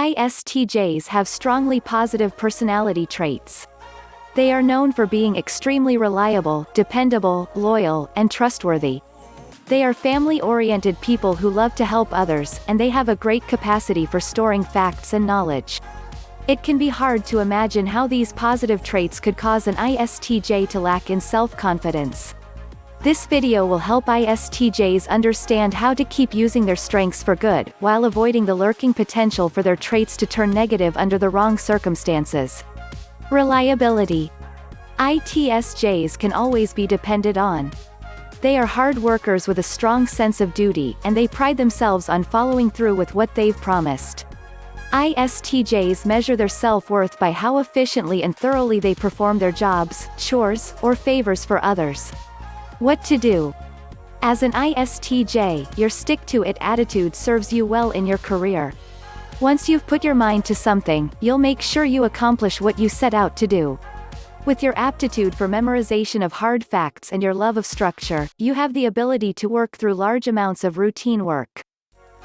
ISTJs have strongly positive personality traits. They are known for being extremely reliable, dependable, loyal, and trustworthy. They are family-oriented people who love to help others, and they have a great capacity for storing facts and knowledge. It can be hard to imagine how these positive traits could cause an ISTJ to lack in self-confidence. This video will help ISTJs understand how to keep using their strengths for good, while avoiding the lurking potential for their traits to turn negative under the wrong circumstances. Reliability. ISTJs can always be depended on. They are hard workers with a strong sense of duty, and they pride themselves on following through with what they've promised. ISTJs measure their self-worth by how efficiently and thoroughly they perform their jobs, chores, or favors for others. What to do? As an ISTJ, your stick-to-it attitude serves you well in your career. Once you've put your mind to something, you'll make sure you accomplish what you set out to do. With your aptitude for memorization of hard facts and your love of structure, you have the ability to work through large amounts of routine work.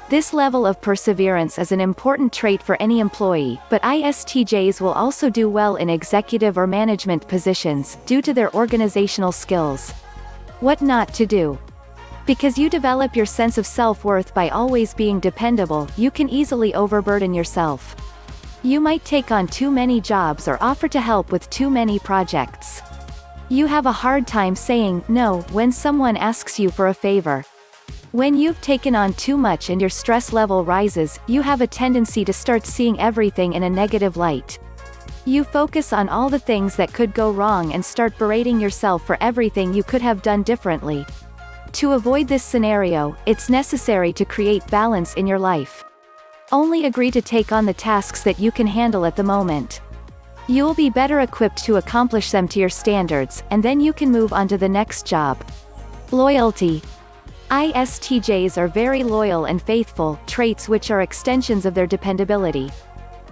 This level of perseverance is an important trait for any employee, but ISTJs will also do well in executive or management positions, due to their organizational skills. What not to do? Because you develop your sense of self-worth by always being dependable, you can easily overburden yourself. You might take on too many jobs or offer to help with too many projects. You have a hard time saying no when someone asks you for a favor. When you've taken on too much and your stress level rises, you have a tendency to start seeing everything in a negative light. You focus on all the things that could go wrong and start berating yourself for everything you could have done differently. To avoid this scenario, it's necessary to create balance in your life. Only agree to take on the tasks that you can handle at the moment. You'll be better equipped to accomplish them to your standards, and then you can move on to the next job. Loyalty. ISTJs are very loyal and faithful, traits which are extensions of their dependability.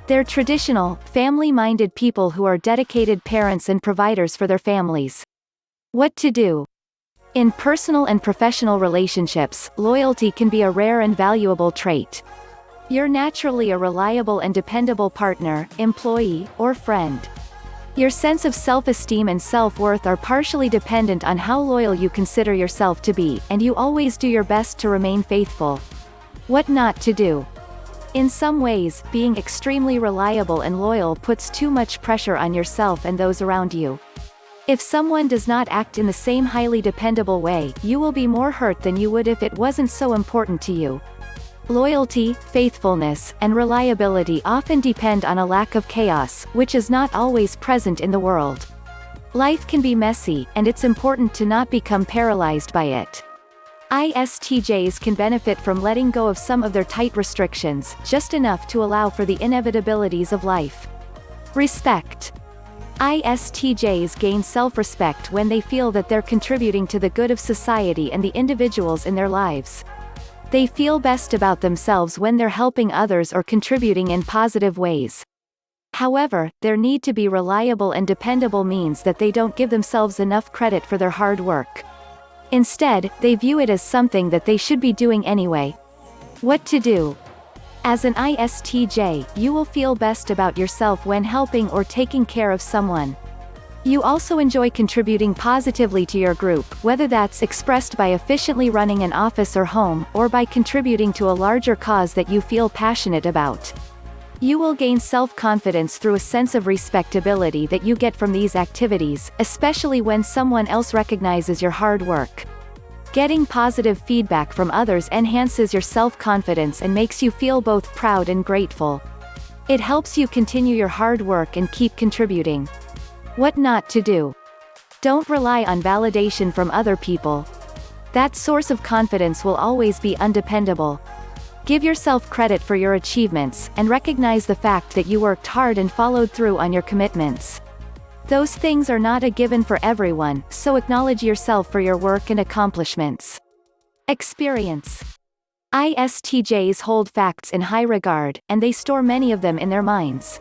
They're traditional, family-minded people who are dedicated parents and providers for their families. What to do? In personal and professional relationships, loyalty can be a rare and valuable trait. You're naturally a reliable and dependable partner, employee, or friend. Your sense of self-esteem and self-worth are partially dependent on how loyal you consider yourself to be, and you always do your best to remain faithful. What not to do? In some ways, being extremely reliable and loyal puts too much pressure on yourself and those around you. If someone does not act in the same highly dependable way, you will be more hurt than you would if it wasn't so important to you. Loyalty, faithfulness, and reliability often depend on a lack of chaos, which is not always present in the world. Life can be messy, and it's important to not become paralyzed by it. ISTJs can benefit from letting go of some of their tight restrictions, just enough to allow for the inevitabilities of life. Respect. ISTJs gain self-respect when they feel that they're contributing to the good of society and the individuals in their lives. They feel best about themselves when they're helping others or contributing in positive ways. However, their need to be reliable and dependable means that they don't give themselves enough credit for their hard work. Instead, they view it as something that they should be doing anyway. What to do? As an ISTJ, you will feel best about yourself when helping or taking care of someone. You also enjoy contributing positively to your group, whether that's expressed by efficiently running an office or home, or by contributing to a larger cause that you feel passionate about. You will gain self-confidence through a sense of respectability that you get from these activities, especially when someone else recognizes your hard work. Getting positive feedback from others enhances your self-confidence and makes you feel both proud and grateful. It helps you continue your hard work and keep contributing. What not to do? Don't rely on validation from other people. That source of confidence will always be undependable. Give yourself credit for your achievements, and recognize the fact that you worked hard and followed through on your commitments. Those things are not a given for everyone, so acknowledge yourself for your work and accomplishments. Experience. ISTJs hold facts in high regard, and they store many of them in their minds.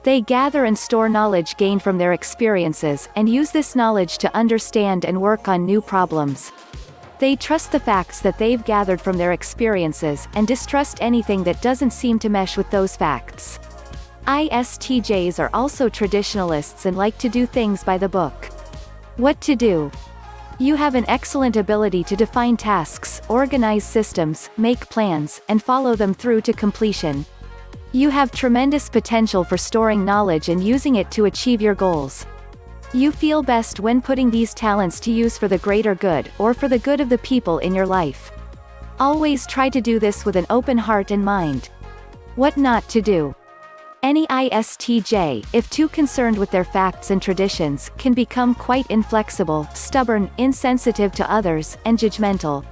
They gather and store knowledge gained from their experiences, and use this knowledge to understand and work on new problems. They trust the facts that they've gathered from their experiences and distrust anything that doesn't seem to mesh with those facts. ISTJs are also traditionalists and like to do things by the book. What to do? You have an excellent ability to define tasks, organize systems, make plans, and follow them through to completion. You have tremendous potential for storing knowledge and using it to achieve your goals. You feel best when putting these talents to use for the greater good, or for the good of the people in your life. Always try to do this with an open heart and mind. What not to do? Any ISTJ, if too concerned with their facts and traditions, can become quite inflexible, stubborn, insensitive to others, and judgmental.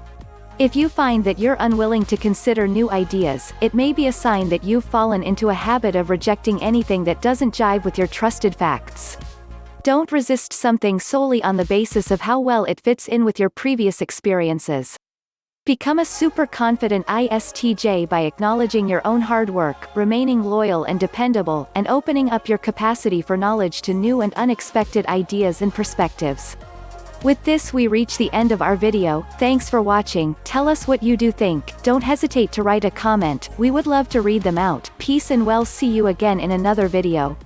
If you find that you're unwilling to consider new ideas, it may be a sign that you've fallen into a habit of rejecting anything that doesn't jive with your trusted facts. Don't resist something solely on the basis of how well it fits in with your previous experiences. Become a super confident ISTJ by acknowledging your own hard work, remaining loyal and dependable, and opening up your capacity for knowledge to new and unexpected ideas and perspectives. With this we reach the end of our video. Thanks for watching. Tell us what you do think. Don't hesitate to write a comment, we would love to read them out. Peace and well, see you again in another video.